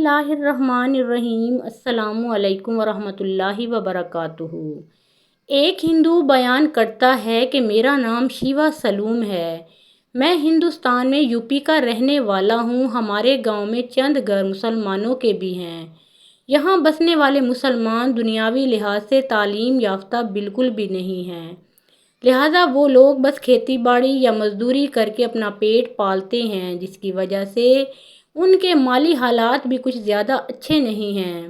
اللہ الرحمن الرحیم۔ السلام علیکم ورحمۃ اللہ وبرکاتہ۔ ایک ہندو بیان کرتا ہے کہ میرا نام شیوا سلوم ہے۔ میں ہندوستان میں یو پی کا رہنے والا ہوں۔ ہمارے گاؤں میں چند گھر مسلمانوں کے بھی ہیں۔ یہاں بسنے والے مسلمان دنیاوی لحاظ سے تعلیم یافتہ بالکل بھی نہیں ہیں، لہٰذا وہ لوگ بس کھیتی باڑی یا مزدوری کر کے اپنا پیٹ پالتے ہیں، جس کی وجہ سے ان کے مالی حالات بھی کچھ زیادہ اچھے نہیں ہیں۔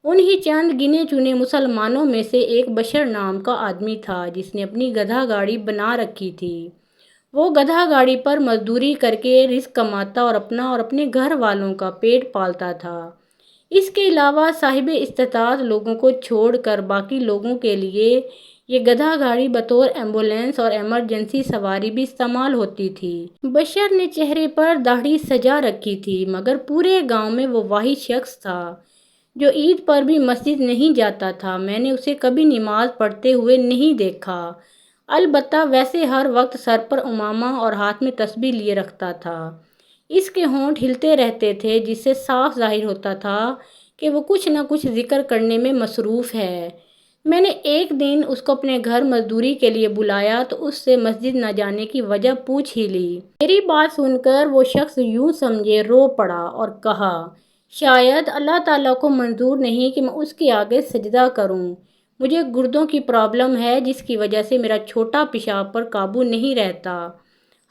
انہی چند گنے چنے مسلمانوں میں سے ایک بشر نام کا آدمی تھا جس نے اپنی گدھا گاڑی بنا رکھی تھی۔ وہ گدھا گاڑی پر مزدوری کر کے رزق کماتا اور اپنا اور اپنے گھر والوں کا پیٹ پالتا تھا۔ اس کے علاوہ صاحب استطاعت لوگوں کو چھوڑ کر باقی لوگوں کے لیے یہ گدھا گاڑی بطور ایمبولینس اور ایمرجنسی سواری بھی استعمال ہوتی تھی۔ بشر نے چہرے پر داڑھی سجا رکھی تھی، مگر پورے گاؤں میں وہ واحد شخص تھا جو عید پر بھی مسجد نہیں جاتا تھا۔ میں نے اسے کبھی نماز پڑھتے ہوئے نہیں دیکھا، البتہ ویسے ہر وقت سر پر عمامہ اور ہاتھ میں تسبیح لیے رکھتا تھا۔ اس کے ہونٹ ہلتے رہتے تھے، جس سے صاف ظاہر ہوتا تھا کہ وہ کچھ نہ کچھ ذکر کرنے میں مصروف ہے۔ میں نے ایک دن اس کو اپنے گھر مزدوری کے لیے بلایا تو اس سے مسجد نہ جانے کی وجہ پوچھ ہی لی۔ میری بات سن کر وہ شخص یوں سمجھے رو پڑا اور کہا، شاید اللہ تعالیٰ کو منظور نہیں کہ میں اس کے آگے سجدہ کروں۔ مجھے گردوں کی پرابلم ہے، جس کی وجہ سے میرا چھوٹا پیشاب پر قابو نہیں رہتا۔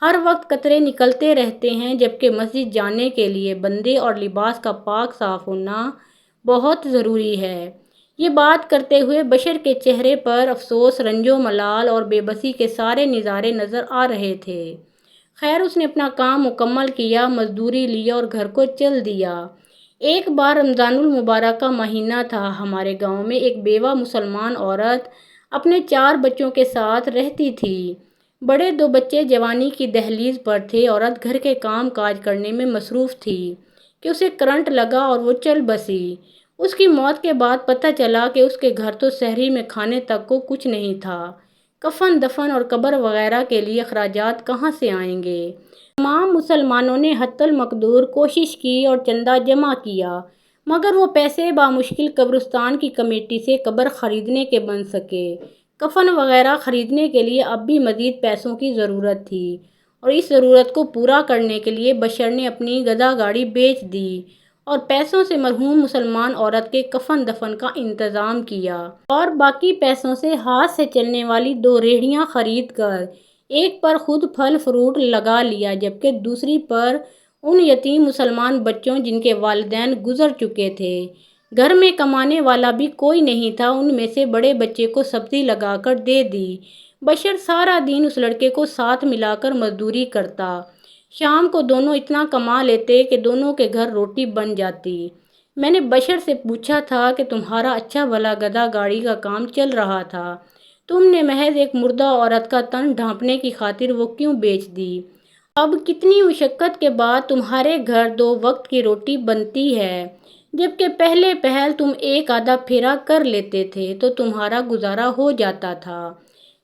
ہر وقت قطرے نکلتے رہتے ہیں، جبکہ مسجد جانے کے لیے بندے اور لباس کا پاک صاف ہونا بہت ضروری ہے۔ یہ بات کرتے ہوئے بشر کے چہرے پر افسوس، رنج و ملال اور بے بسی کے سارے نظارے نظر آ رہے تھے۔ خیر، اس نے اپنا کام مکمل کیا، مزدوری لی اور گھر کو چل دیا۔ ایک بار رمضان المبارک کا مہینہ تھا۔ ہمارے گاؤں میں ایک بیوہ مسلمان عورت اپنے 4 بچوں کے ساتھ رہتی تھی۔ بڑے 2 بچے جوانی کی دہلیز پر تھے۔ عورت گھر کے کام کاج کرنے میں مصروف تھی کہ اسے کرنٹ لگا اور وہ چل بسی۔ اس کی موت کے بعد پتہ چلا کہ اس کے گھر تو سحری میں کھانے تک کو کچھ نہیں تھا۔ کفن دفن اور قبر وغیرہ کے لیے اخراجات کہاں سے آئیں گے؟ تمام مسلمانوں نے حتی المقدور کوشش کی اور چندہ جمع کیا، مگر وہ پیسے بامشکل قبرستان کی کمیٹی سے قبر خریدنے کے بن سکے۔ کفن وغیرہ خریدنے کے لیے اب بھی مزید پیسوں کی ضرورت تھی، اور اس ضرورت کو پورا کرنے کے لیے بشر نے اپنی گدھا گاڑی بیچ دی اور پیسوں سے مرحوم مسلمان عورت کے کفن دفن کا انتظام کیا، اور باقی پیسوں سے ہاتھ سے چلنے والی 2 ریہڑیاں خرید کر ایک پر خود پھل فروٹ لگا لیا، جبکہ دوسری پر ان یتیم مسلمان بچوں جن کے والدین گزر چکے تھے۔ گھر میں کمانے والا بھی کوئی نہیں تھا، ان میں سے بڑے بچے کو سبزی لگا کر دے دی۔ بشر سارا دن اس لڑکے کو ساتھ ملا کر مزدوری کرتا۔ شام کو دونوں اتنا کما لیتے کہ دونوں کے گھر روٹی بن جاتی۔ میں نے بشر سے پوچھا تھا کہ تمہارا اچھا بھلا گدھا گاڑی کا کام چل رہا تھا، تم نے محض ایک مردہ عورت کا تن ڈھانپنے کی خاطر وہ کیوں بیچ دی؟ اب کتنی مشقت کے بعد تمہارے گھر 2 وقت کی روٹی بنتی ہے، جبکہ پہلے پہل تم ایک آدھا پھیرا کر لیتے تھے تو تمہارا گزارا ہو جاتا تھا۔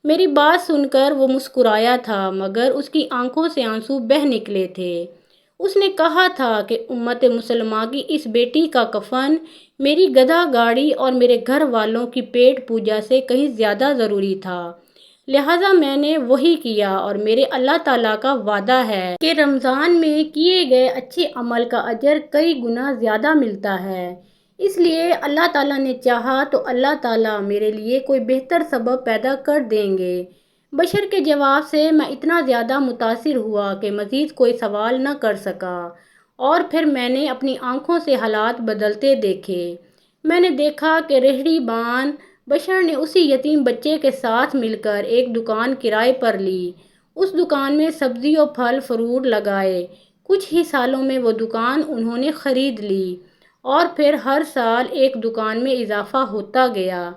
میری بات سن کر وہ مسکرایا تھا، مگر اس کی آنکھوں سے آنسو بہہ نکلے تھے۔ اس نے کہا تھا کہ امت مسلمہ کی اس بیٹی کا کفن میری گدھا گاڑی اور میرے گھر والوں کی پیٹ پوجا سے کہیں زیادہ ضروری تھا، لہٰذا میں نے وہی کیا، اور میرے اللہ تعالیٰ کا وعدہ ہے کہ رمضان میں کیے گئے اچھے عمل کا اجر کئی گنا زیادہ ملتا ہے۔ اس لیے اللہ تعالیٰ نے چاہا تو اللہ تعالیٰ میرے لیے کوئی بہتر سبب پیدا کر دیں گے۔ بشر کے جواب سے میں اتنا زیادہ متاثر ہوا کہ مزید کوئی سوال نہ کر سکا، اور پھر میں نے اپنی آنکھوں سے حالات بدلتے دیکھے۔ میں نے دیکھا کہ ریہڑی بان بشر نے اسی یتیم بچے کے ساتھ مل کر ایک دکان کرائے پر لی۔ اس دکان میں سبزی و پھل فروٹ لگائے۔ کچھ ہی سالوں میں وہ دکان انہوں نے خرید لی، اور پھر ہر سال ایک دکان میں اضافہ ہوتا گیا۔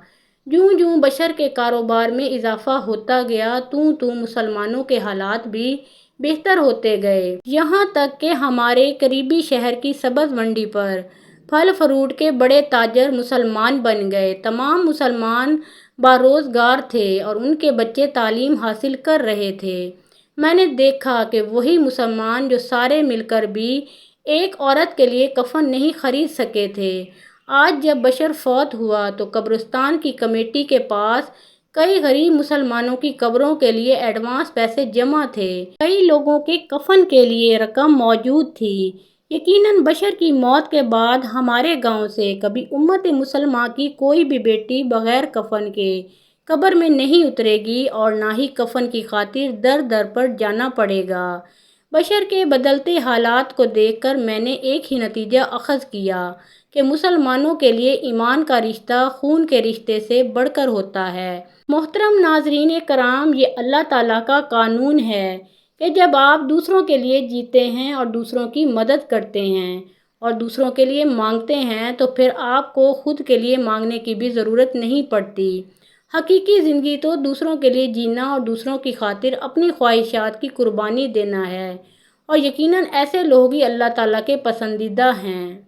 جوں جوں بشر کے کاروبار میں اضافہ ہوتا گیا، توں مسلمانوں کے حالات بھی بہتر ہوتے گئے، یہاں تک کہ ہمارے قریبی شہر کی سبز منڈی پر پھل فروٹ کے بڑے تاجر مسلمان بن گئے۔ تمام مسلمان باروزگار تھے اور ان کے بچے تعلیم حاصل کر رہے تھے۔ میں نے دیکھا کہ وہی مسلمان جو سارے مل کر بھی ایک عورت کے لیے کفن نہیں خرید سکے تھے۔ آج جب بشر فوت ہوا تو قبرستان کی کمیٹی کے پاس کئی غریب مسلمانوں کی قبروں کے لیے ایڈوانس پیسے جمع تھے۔ کئی لوگوں کے کفن کے لیے رقم موجود تھی۔ یقیناً بشر کی موت کے بعد ہمارے گاؤں سے کبھی امت مسلمہ کی کوئی بھی بیٹی بغیر کفن کے قبر میں نہیں اترے گی اور نہ ہی کفن کی خاطر در در پر جانا پڑے گا۔ بشر کے بدلتے حالات کو دیکھ کر میں نے ایک ہی نتیجہ اخذ کیا کہ مسلمانوں کے لیے ایمان کا رشتہ خون کے رشتے سے بڑھ کر ہوتا ہے۔ محترم ناظرین کرام، یہ اللہ تعالیٰ کا قانون ہے کہ جب آپ دوسروں کے لیے جیتے ہیں اور دوسروں کی مدد کرتے ہیں اور دوسروں کے لیے مانگتے ہیں تو پھر آپ کو خود کے لیے مانگنے کی بھی ضرورت نہیں پڑتی۔ حقیقی زندگی تو دوسروں کے لیے جینا اور دوسروں کی خاطر اپنی خواہشات کی قربانی دینا ہے، اور یقیناً ایسے لوگ ہی اللہ تعالیٰ کے پسندیدہ ہیں۔